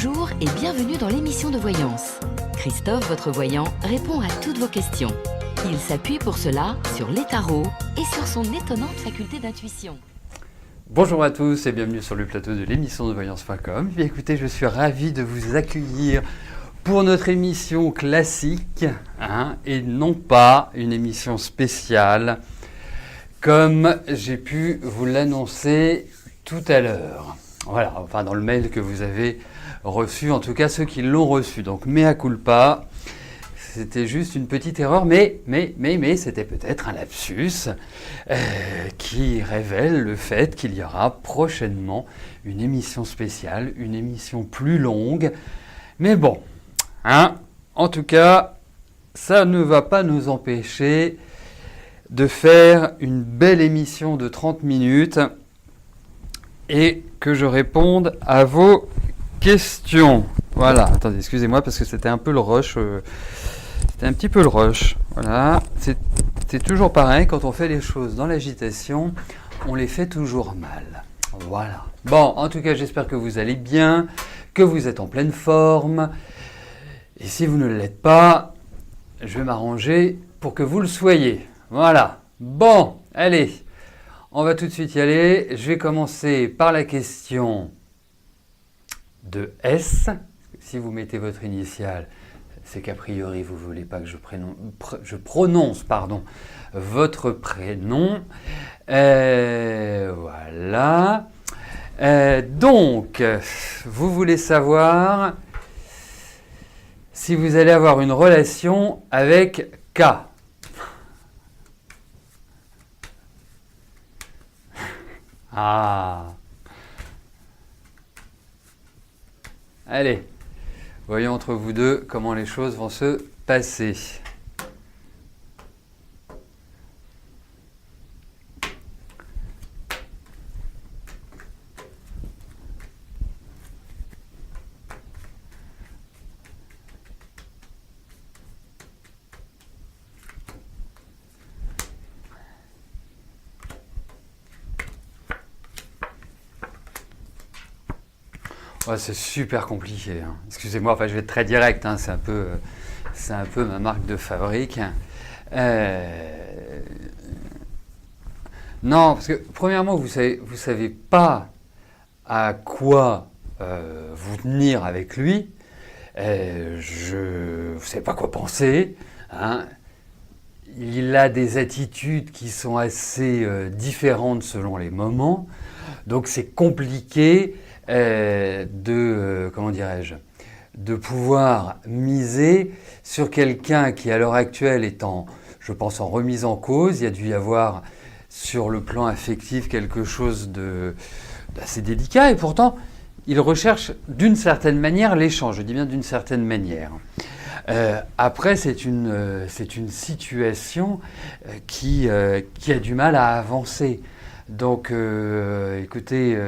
Bonjour et bienvenue dans l'émission de voyance. Christophe, votre voyant, répond à toutes vos questions. Il s'appuie pour cela sur les tarots et sur son étonnante faculté d'intuition. Bonjour à tous et bienvenue sur le plateau de l'émission de voyance.com. Bien écoutez, je suis ravi de vous accueillir pour notre émission classique, et non pas une émission spéciale, comme j'ai pu vous l'annoncer tout à l'heure. Voilà, enfin dans le mail que vous avez reçu, en tout cas ceux qui l'ont reçu. Donc mea culpa, c'était juste une petite erreur, mais c'était peut-être un lapsus qui révèle le fait qu'il y aura prochainement une émission spéciale, une émission plus longue. Mais bon, en tout cas, ça ne va pas nous empêcher de faire une belle émission de 30 minutes et que je réponde à vos questions. Voilà, attendez, excusez-moi parce que c'était un peu le rush. C'était un petit peu le rush. Voilà, c'est toujours pareil, quand on fait les choses dans l'agitation, on les fait toujours mal. Voilà. Bon, en tout cas, j'espère que vous allez bien, que vous êtes en pleine forme. Et si vous ne l'êtes pas, je vais m'arranger pour que vous le soyez. Voilà. Bon, allez, on va tout de suite y aller. Je vais commencer par la question de S. Si vous mettez votre initiale, c'est qu'a priori vous ne voulez pas que je prononce votre prénom. Voilà. Donc, vous voulez savoir si vous allez avoir une relation avec K. Ah. Allez, voyons entre vous deux comment les choses vont se passer. Ouais, c'est super compliqué. Excusez-moi, enfin, je vais être très direct. C'est un peu ma marque de fabrique. Non, parce que premièrement, vous savez pas à quoi vous tenir avec lui. Vous savez pas quoi penser. Il a des attitudes qui sont assez différentes selon les moments. Donc c'est compliqué de pouvoir miser sur quelqu'un qui à l'heure actuelle est je pense, en remise en cause. Il y a dû y avoir sur le plan affectif quelque chose d'assez délicat et pourtant il recherche d'une certaine manière l'échange, je dis bien d'une certaine manière. Après c'est une situation qui a du mal à avancer. Donc écoutez,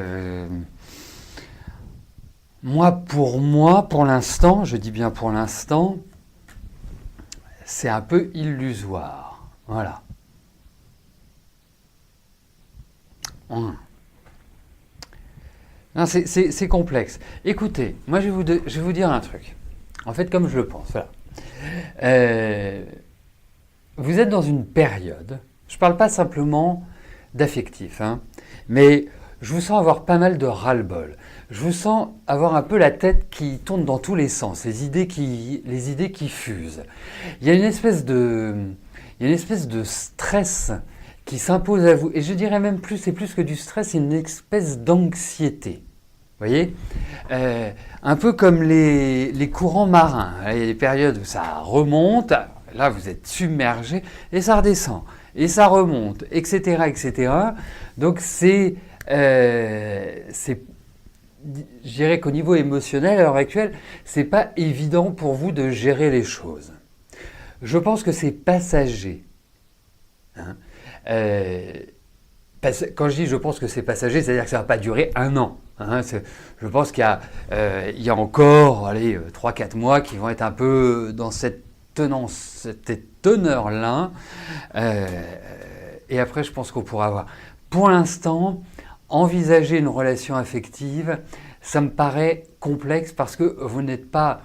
pour l'instant, je dis bien pour l'instant, c'est un peu illusoire. Voilà. Non, c'est complexe. Écoutez, moi je vais vous dire un truc. En fait, comme je le pense, voilà. Vous êtes dans une période, je ne parle pas simplement d'affectif, mais je vous sens avoir pas mal de ras-le-bol. Je vous sens avoir un peu la tête qui tourne dans tous les sens, les idées qui fusent. Il y a une espèce de stress qui s'impose à vous. Et je dirais même plus, c'est plus que du stress, c'est une espèce d'anxiété. Vous voyez, un peu comme les courants marins. Il y a des périodes où ça remonte, là vous êtes submergé, et ça redescend, et ça remonte, etc. etc. Donc je dirais qu'au niveau émotionnel, à l'heure actuelle, c'est pas évident pour vous de gérer les choses. Je pense que c'est passager. Quand je dis je pense que c'est passager, c'est-à-dire que ça ne va pas durer un an. Je pense qu'il y a encore 3-4 mois qui vont être un peu dans cette teneur-là. Et après, je pense qu'on pourra voir. Pour l'instant, envisager une relation affective, ça me paraît complexe parce que vous n'êtes pas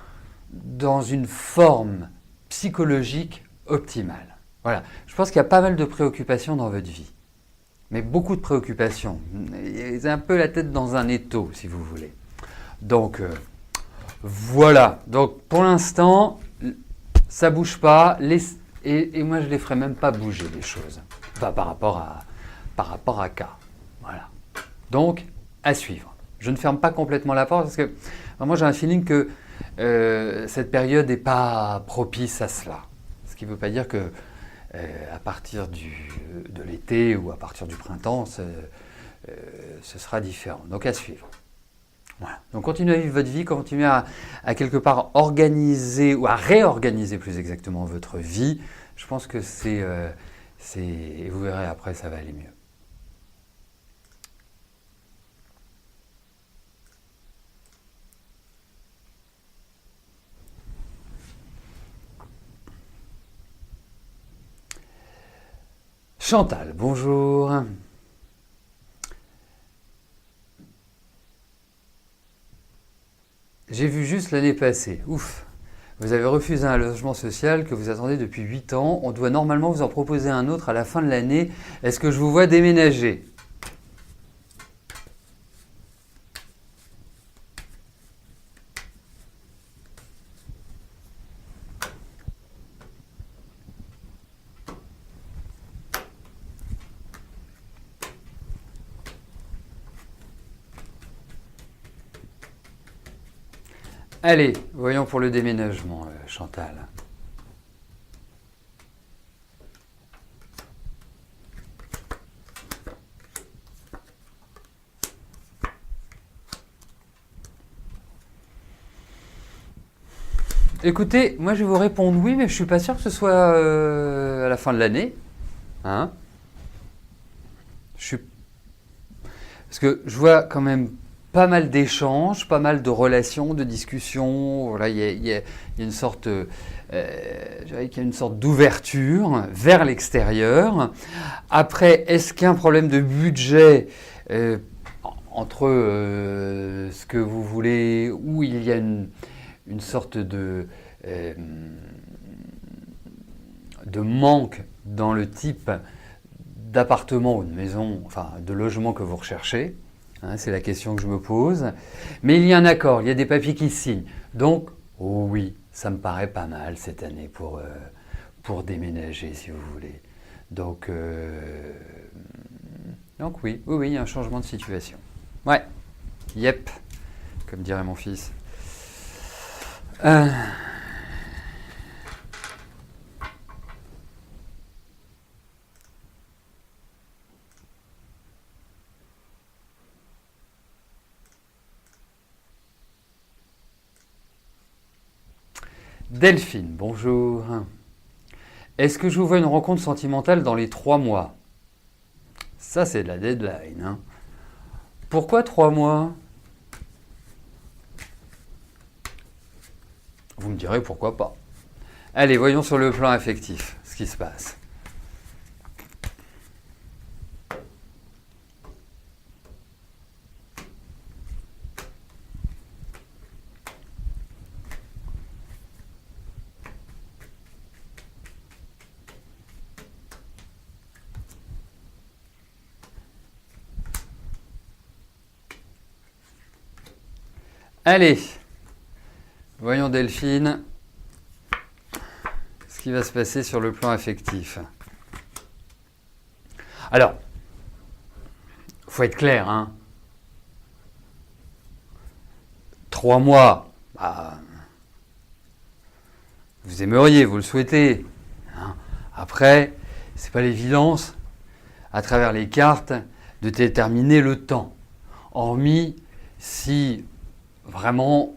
dans une forme psychologique optimale. Voilà. Je pense qu'il y a pas mal de préoccupations dans votre vie. Mais beaucoup de préoccupations. C'est un peu la tête dans un étau, si vous voulez. Donc, voilà. Donc, pour l'instant, ça ne bouge pas. Et moi, je ne les ferai même pas bouger, les choses. Enfin, par rapport à K. Voilà. Donc, à suivre. Je ne ferme pas complètement la porte parce que moi, j'ai un feeling que cette période n'est pas propice à cela. Ce qui ne veut pas dire que à partir de l'été ou à partir du printemps, ce sera différent. Donc, à suivre. Voilà. Donc, continuez à vivre votre vie, continuez à quelque part organiser ou à réorganiser plus exactement votre vie. Je pense que et vous verrez après, ça va aller mieux. Chantal, bonjour. J'ai vu juste l'année passée. Ouf. Vous avez refusé un logement social que vous attendez depuis 8 ans. On doit normalement vous en proposer un autre à la fin de l'année. Est-ce que je vous vois déménager ? Allez, voyons pour le déménagement, Chantal. Écoutez, moi je vais vous répondre oui, mais je ne suis pas sûr que ce soit à la fin de l'année. Hein ? Parce que je vois quand même pas mal d'échanges, pas mal de relations, de discussions. Voilà, il y a une sorte, je dirais qu'il y a une sorte d'ouverture vers l'extérieur. Après, est-ce qu'il y a un problème de budget entre ce que vous voulez, ou il y a une sorte de manque dans le type d'appartement ou de maison, enfin de logement que vous recherchez, hein, c'est la question que je me pose. Mais il y a un accord, il y a des papiers qui signent. Donc, oh oui, ça me paraît pas mal cette année pour déménager, si vous voulez. Donc oui, il y a un changement de situation. Ouais, yep, comme dirait mon fils. Delphine, bonjour. Est-ce que je vous vois une rencontre sentimentale dans les 3 mois ? Ça, c'est de la deadline. Hein. Pourquoi 3 mois ? Vous me direz pourquoi pas. Allez, voyons sur le plan affectif ce qui se passe. Allez, voyons Delphine, ce qui va se passer sur le plan affectif. Alors, faut être clair, hein. 3 mois, bah, vous aimeriez, vous le souhaitez. Hein. Après, c'est pas l'évidence, à travers les cartes, de déterminer le temps. Hormis si vraiment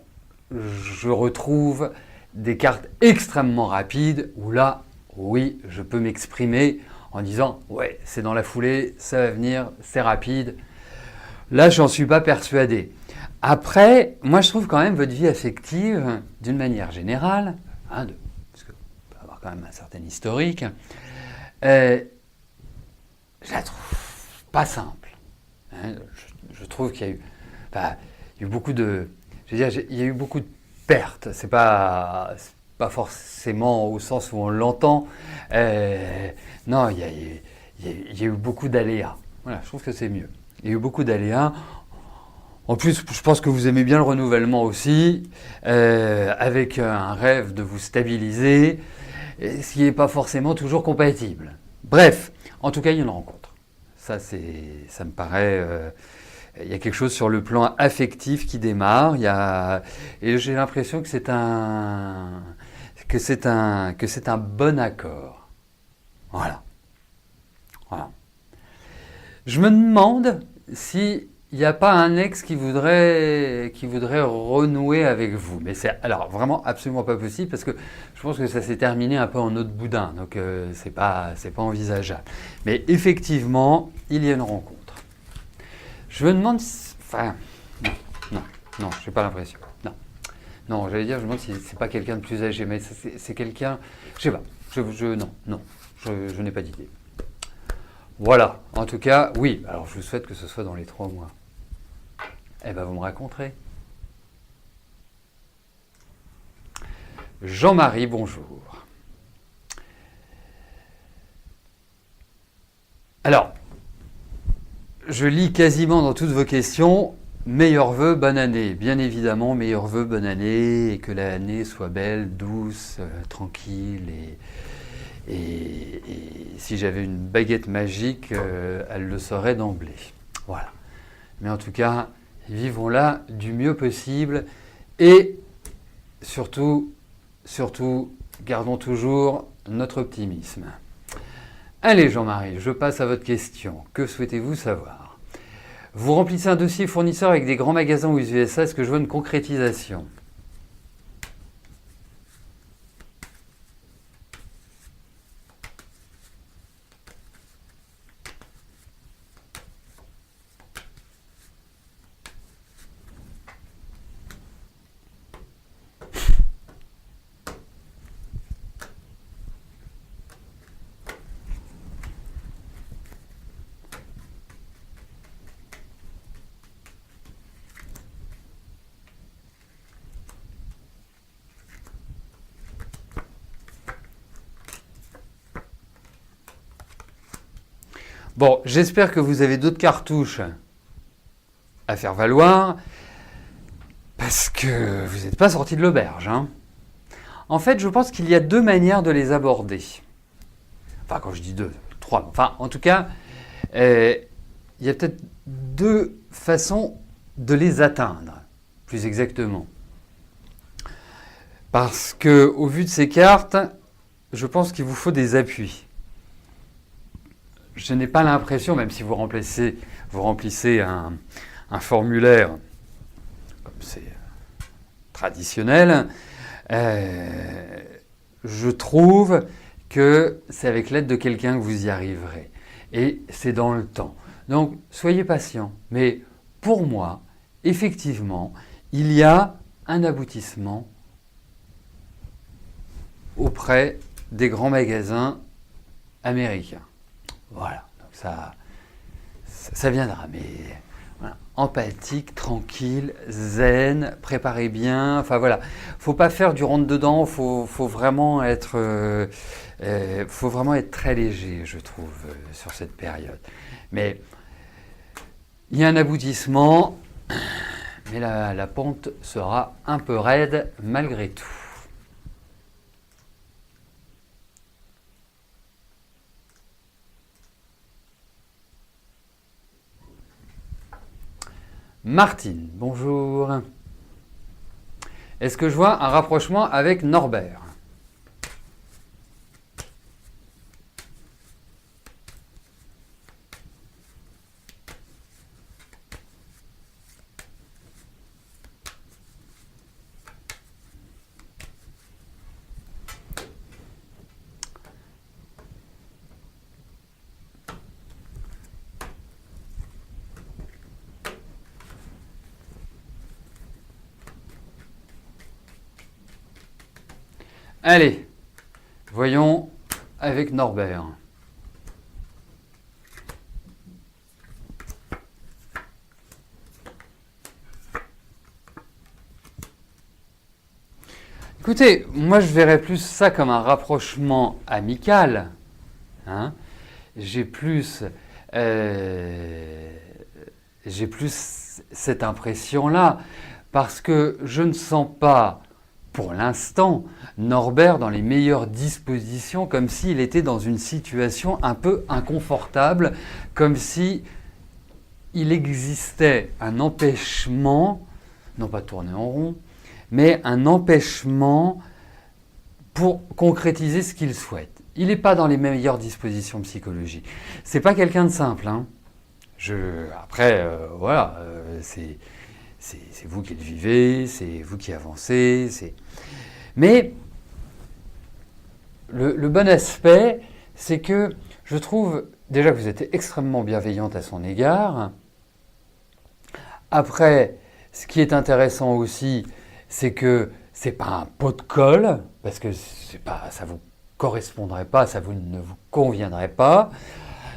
je retrouve des cartes extrêmement rapides où là, oui, je peux m'exprimer en disant « ouais, c'est dans la foulée, ça va venir, c'est rapide ». Là, j'en suis pas persuadé. Après, moi, je trouve quand même votre vie affective, d'une manière générale, hein, parce que peut avoir quand même un certain historique, je la trouve pas simple. Hein, je je trouve qu'il y a eu, enfin, il y a eu beaucoup de, je veux dire, il y a eu beaucoup de pertes. C'est pas forcément au sens où on l'entend. Non, il y a eu beaucoup d'aléas. Voilà, je trouve que c'est mieux. Il y a eu beaucoup d'aléas. En plus, je pense que vous aimez bien le renouvellement aussi, avec un rêve de vous stabiliser, ce qui n'est pas forcément toujours compatible. Bref, en tout cas, il y a une rencontre. Ça me paraît... il y a quelque chose sur le plan affectif qui démarre. Et j'ai l'impression que c'est un bon accord. Voilà. Je me demande si il n'y a pas un ex qui voudrait renouer avec vous. Mais c'est alors vraiment absolument pas possible parce que je pense que ça s'est terminé un peu en eau de boudin. Donc c'est pas envisageable. Mais effectivement, il y a une rencontre. Je me demande enfin, non, je n'ai pas l'impression. Non, j'allais dire, je me demande si c'est pas quelqu'un de plus âgé, mais c'est quelqu'un, je sais pas, je n'ai pas d'idée. Voilà, en tout cas, oui, alors je vous souhaite que ce soit dans les 3 mois. Eh bien, vous me raconterez. Jean-Marie, bonjour. Alors, je lis quasiment dans toutes vos questions, meilleurs vœux, bonne année. Bien évidemment, meilleurs vœux, bonne année, et que l'année soit belle, douce, tranquille, et si j'avais une baguette magique, elle le saurait d'emblée. Voilà. Mais en tout cas, vivons-la du mieux possible, et surtout, gardons toujours notre optimisme. Allez Jean-Marie, je passe à votre question. Que souhaitez-vous savoir ? Vous remplissez un dossier fournisseur avec des grands magasins aux USA. Est-ce que je vois une concrétisation ? Bon, j'espère que vous avez d'autres cartouches à faire valoir, parce que vous n'êtes pas sorti de l'auberge. Hein. En fait, je pense qu'il y a 2 manières de les aborder. Enfin, quand je dis 2, 3. Enfin, en tout cas, il y a peut-être 2 façons de les atteindre, plus exactement. Parce que, au vu de ces cartes, je pense qu'il vous faut des appuis. Je n'ai pas l'impression, même si vous remplissez un formulaire, comme c'est traditionnel, je trouve que c'est avec l'aide de quelqu'un que vous y arriverez. Et c'est dans le temps. Donc, soyez patient. Mais pour moi, effectivement, il y a un aboutissement auprès des grands magasins américains. Voilà, donc ça viendra, mais voilà, empathique, tranquille, zen, préparez bien, enfin voilà, faut pas faire du rentre-dedans, faut vraiment être très léger, je trouve, sur cette période. Mais il y a un aboutissement, mais la pente sera un peu raide malgré tout. Martine, bonjour. Est-ce que je vois un rapprochement avec Norbert ? Allez, voyons avec Norbert. Écoutez, moi je verrais plus ça comme un rapprochement amical. Hein. J'ai plus, euh, j'ai plus cette impression-là parce que je ne sens pas, pour l'instant, Norbert dans les meilleures dispositions, comme s'il était dans une situation un peu inconfortable, comme si il existait un empêchement, non pas de tourner en rond, mais un empêchement pour concrétiser ce qu'il souhaite. Il n'est pas dans les meilleures dispositions psychologiques. C'est pas quelqu'un de simple. Hein. Après, voilà, c'est vous qui le vivez, c'est vous qui avancez. Mais le bon aspect, c'est que je trouve déjà que vous êtes extrêmement bienveillante à son égard. Après, ce qui est intéressant aussi, c'est que c'est pas un pot de colle, parce que ça vous correspondrait pas, ne vous conviendrait pas.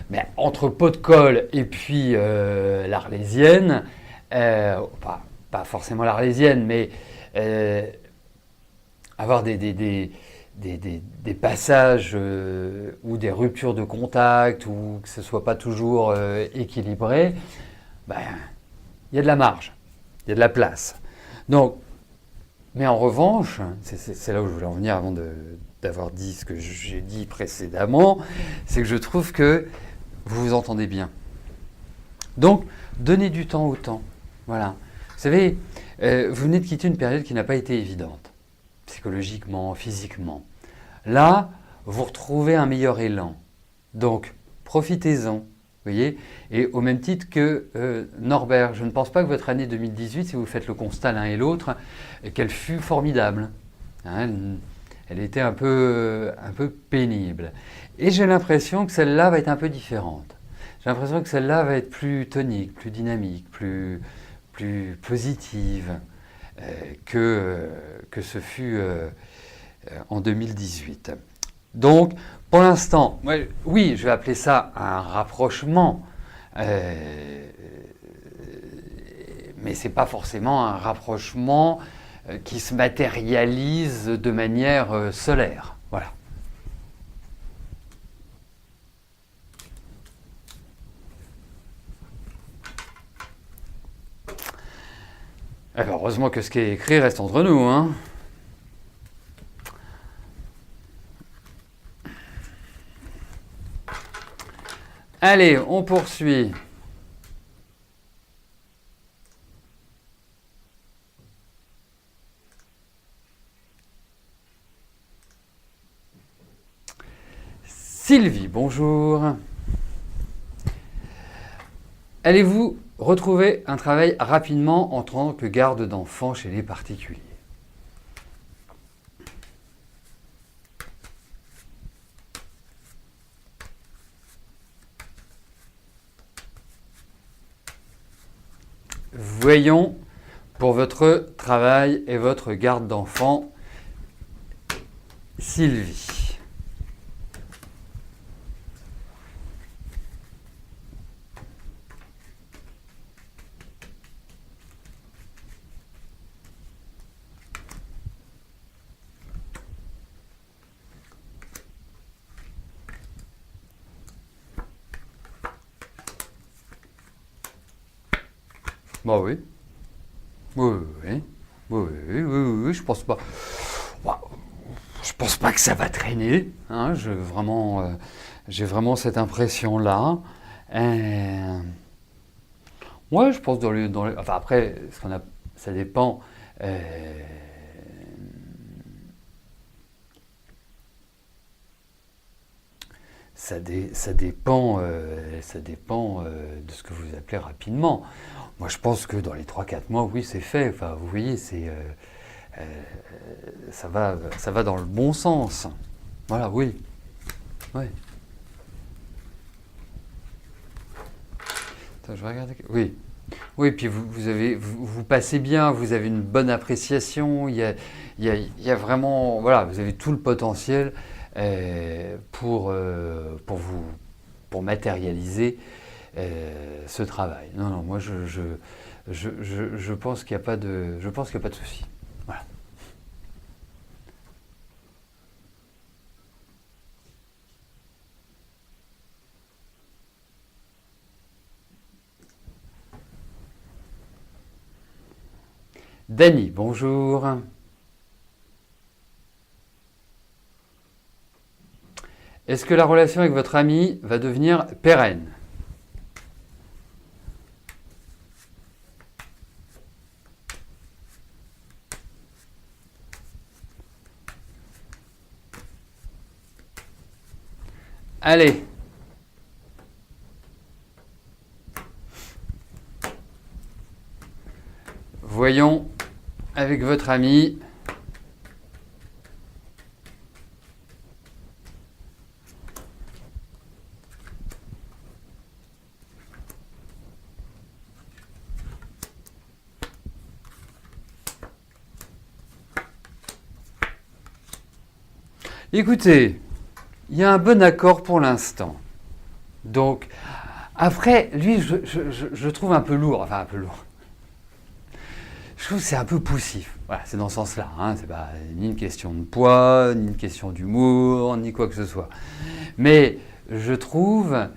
Mais entre pot de colle et puis l'Arlésienne, pas forcément l'Arlésienne, mais avoir des passages ou des ruptures de contact ou que ce soit pas toujours équilibré, ben, il y a de la marge, il y a de la place. Donc, mais en revanche, c'est là où je voulais en venir avant d'avoir dit ce que j'ai dit précédemment, c'est que je trouve que vous vous entendez bien. Donc, donnez du temps au temps. Voilà. Vous savez, vous venez de quitter une période qui n'a pas été évidente, psychologiquement, physiquement. Là, vous retrouvez un meilleur élan. Donc, profitez-en. Voyez, et au même titre que Norbert, je ne pense pas que votre année 2018, si vous faites le constat l'un et l'autre, qu'elle fut formidable. Hein, elle était un peu pénible. Et j'ai l'impression que celle-là va être un peu différente. J'ai l'impression que celle-là va être plus tonique, plus dynamique, plus positive que ce fut en 2018. Donc, pour l'instant, oui, je vais appeler ça un rapprochement, mais ce n'est pas forcément un rapprochement qui se matérialise de manière solaire. Voilà. Alors, heureusement que ce qui est écrit reste entre nous, hein. Allez, on poursuit. Sylvie, bonjour. Allez-vous retrouver un travail rapidement en tant que garde d'enfants chez les particuliers ? Voyons pour votre travail et votre garde d'enfants, Sylvie. Bah oui. Oui, je pense pas. Bah, je pense pas que ça va traîner. Hein, j'ai vraiment cette impression-là. Ouais, je pense enfin après, ça dépend. Ça dépend de ce que vous appelez rapidement. Moi, je pense que dans les 3-4 mois, oui, c'est fait. Enfin, vous voyez, ça va dans le bon sens. Voilà, oui. Ouais. Attends, je vais regarder. Oui. Oui, puis vous passez bien, vous avez une bonne appréciation. Il y a vraiment, voilà, vous avez tout le potentiel pour matérialiser ce travail. Non, moi je pense qu'il n'y a pas de souci. Voilà. Dany, bonjour. Est-ce que la relation avec votre ami va devenir pérenne? Allez. Voyons avec votre ami. Écoutez, il y a un bon accord pour l'instant. Donc, après, lui, je trouve un peu lourd. Enfin, un peu lourd. Je trouve que c'est un peu poussif. Voilà, c'est dans ce sens-là. Hein. C'est pas ni une question de poids, ni une question d'humour, ni quoi que ce soit. Mais je trouve...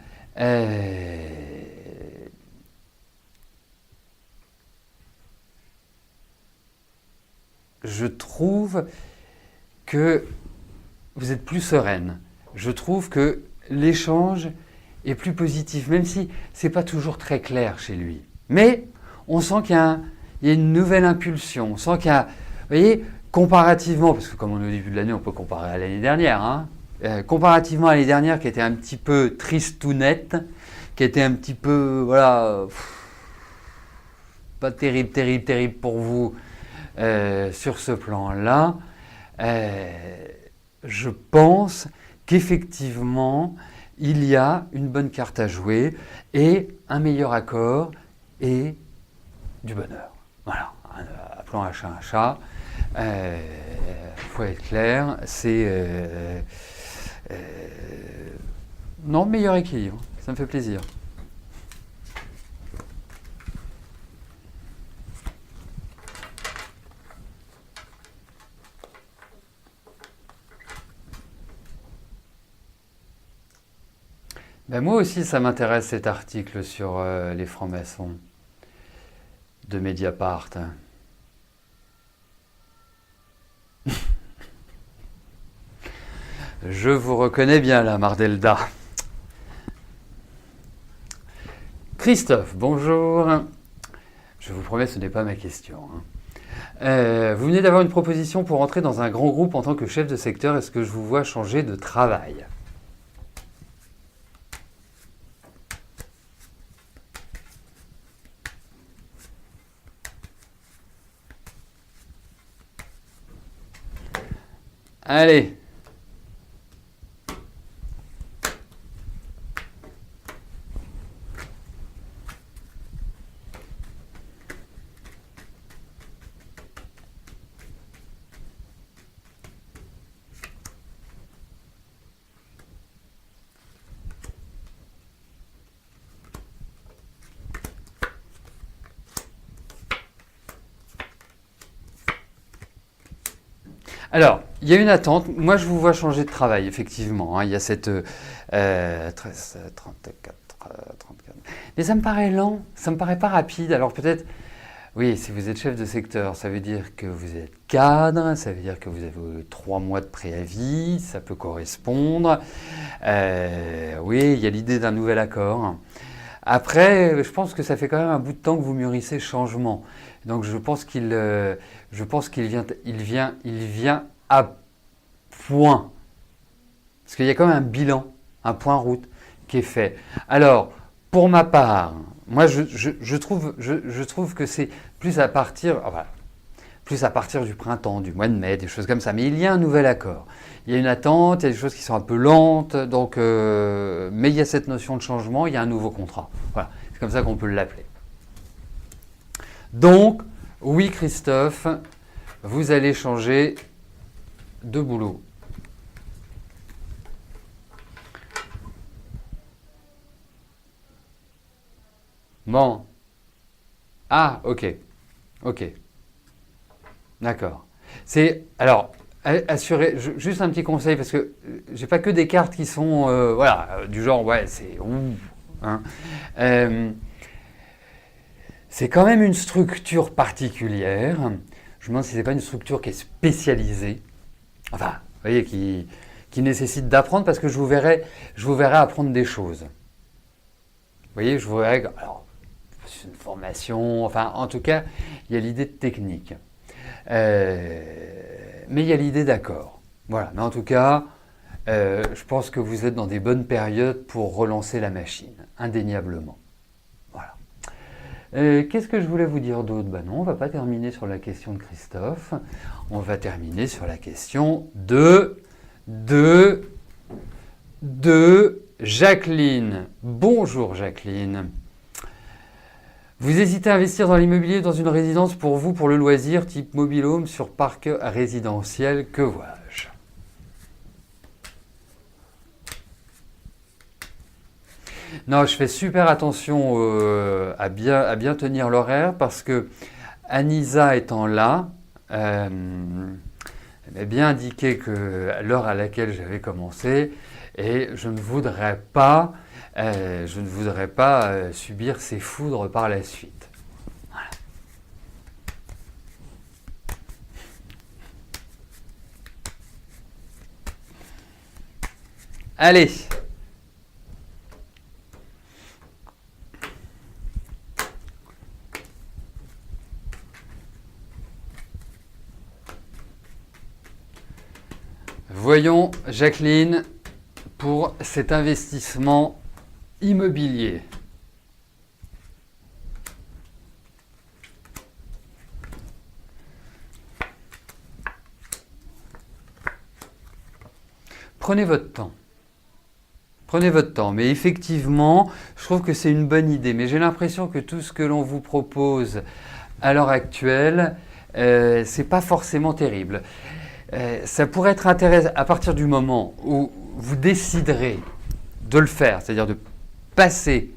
je trouve que vous êtes plus sereine. Je trouve que l'échange est plus positif, même si c'est pas toujours très clair chez lui. Mais on sent qu'il y a une nouvelle impulsion. On sent qu'il y a, vous voyez, comparativement, parce que comme on est au début de l'année, on peut comparer à l'année dernière, hein, comparativement à l'année dernière qui était un petit peu tristounette, qui était un petit peu, voilà, pas terrible pour vous sur ce plan-là, je pense qu'effectivement, il y a une bonne carte à jouer et un meilleur accord et du bonheur. Voilà, appelons un chat un chat. Faut être clair, c'est... non, meilleur équilibre, ça me fait plaisir. Ben moi aussi, ça m'intéresse cet article sur les francs-maçons de Mediapart. Je vous reconnais bien là, Mardelda. Christophe, bonjour. Je vous promets, ce n'est pas ma question. Vous venez d'avoir une proposition pour entrer dans un grand groupe en tant que chef de secteur. Est-ce que je vous vois changer de travail ? Allez. Alors, il y a une attente. Moi, je vous vois changer de travail, effectivement. Hein. Il y a cette 13, 34, 34. Mais ça me paraît lent, ça me paraît pas rapide. Alors peut-être, oui, si vous êtes chef de secteur, ça veut dire que vous êtes cadre, ça veut dire que vous avez 3 mois de préavis, ça peut correspondre. Oui, il y a l'idée d'un nouvel accord. Après, je pense que ça fait quand même un bout de temps que vous mûrissez changement. Donc je pense qu'il vient à point. Parce qu'il y a quand même un bilan, un point route qui est fait. Alors, pour ma part, moi je trouve que c'est plus à partir du printemps, du mois de mai, des choses comme ça. Mais il y a un nouvel accord. Il y a une attente, il y a des choses qui sont un peu lentes, donc, mais il y a cette notion de changement, il y a un nouveau contrat. Voilà, c'est comme ça qu'on peut l'appeler. Donc, oui Christophe, vous allez changer de boulot. Bon. Ah, ok. Ok. D'accord. Alors, assurez, juste un petit conseil, parce que j'ai pas que des cartes qui sont, voilà, du genre, ouais, c'est ouh, hein. c'est quand même une structure particulière. Je me demande si ce n'est pas une structure qui est spécialisée. Enfin, vous voyez, qui nécessite d'apprendre parce que je vous verrai apprendre des choses. Vous voyez, je vous verrai... Alors, c'est une formation, enfin, en tout cas, il y a l'idée de technique. Mais il y a l'idée d'accord. Voilà, mais en tout cas, je pense que vous êtes dans des bonnes périodes pour relancer la machine, indéniablement. Voilà. Qu'est-ce que je voulais vous dire d'autre? Ben non, on ne va pas terminer sur la question de Christophe. On va terminer sur la question de Jacqueline. Bonjour Jacqueline. Vous hésitez à investir dans l'immobilier dans une résidence pour vous, pour le loisir, type mobile-home sur parc résidentiel, que vois-je? Non, je fais super attention à bien tenir l'horaire parce que Anisa étant là, elle m'a bien indiqué que l'heure à laquelle j'avais commencé et je ne voudrais pas subir ses foudres par la suite. Voilà. Allez. Voyons, Jacqueline, pour cet investissement immobilier. Prenez votre temps. Prenez votre temps. Mais effectivement, je trouve que c'est une bonne idée. Mais j'ai l'impression que tout ce que l'on vous propose à l'heure actuelle, c'est pas forcément terrible. Ça pourrait être intéressant à partir du moment où vous déciderez de le faire, c'est-à-dire de passer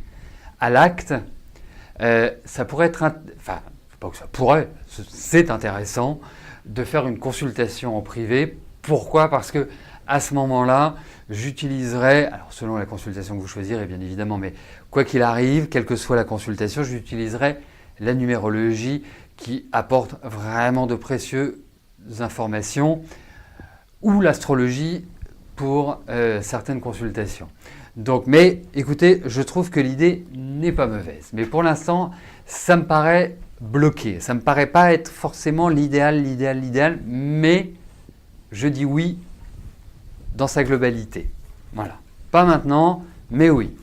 à l'acte, ça pourrait être, enfin, pas que ça pourrait, c'est intéressant de faire une consultation en privé. Pourquoi? Parce que à ce moment-là, j'utiliserai, alors selon la consultation que vous choisirez bien évidemment, mais quoi qu'il arrive, quelle que soit la consultation, j'utiliserai la numérologie qui apporte vraiment de précieuses informations ou l'astrologie pour certaines consultations. Donc, mais écoutez, je trouve que l'idée n'est pas mauvaise. Mais pour l'instant, ça me paraît bloqué. Ça me paraît pas être forcément l'idéal, mais je dis oui dans sa globalité. Voilà. Pas maintenant, mais oui.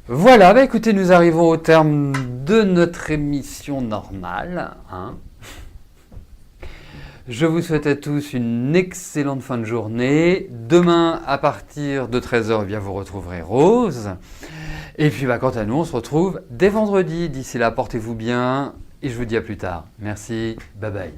Voilà, bah écoutez, nous arrivons au terme de notre émission normale. Je vous souhaite à tous une excellente fin de journée. Demain, à partir de 13h, eh bien, vous retrouverez Rose. Et puis, quant à nous, on se retrouve dès vendredi. D'ici là, portez-vous bien et je vous dis à plus tard. Merci, bye bye.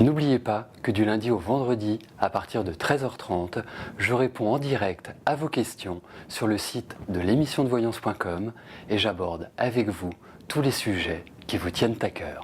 N'oubliez pas que du lundi au vendredi, à partir de 13h30, je réponds en direct à vos questions sur le site de l'émissiondevoyance.com et j'aborde avec vous tous les sujets qui vous tiennent à cœur.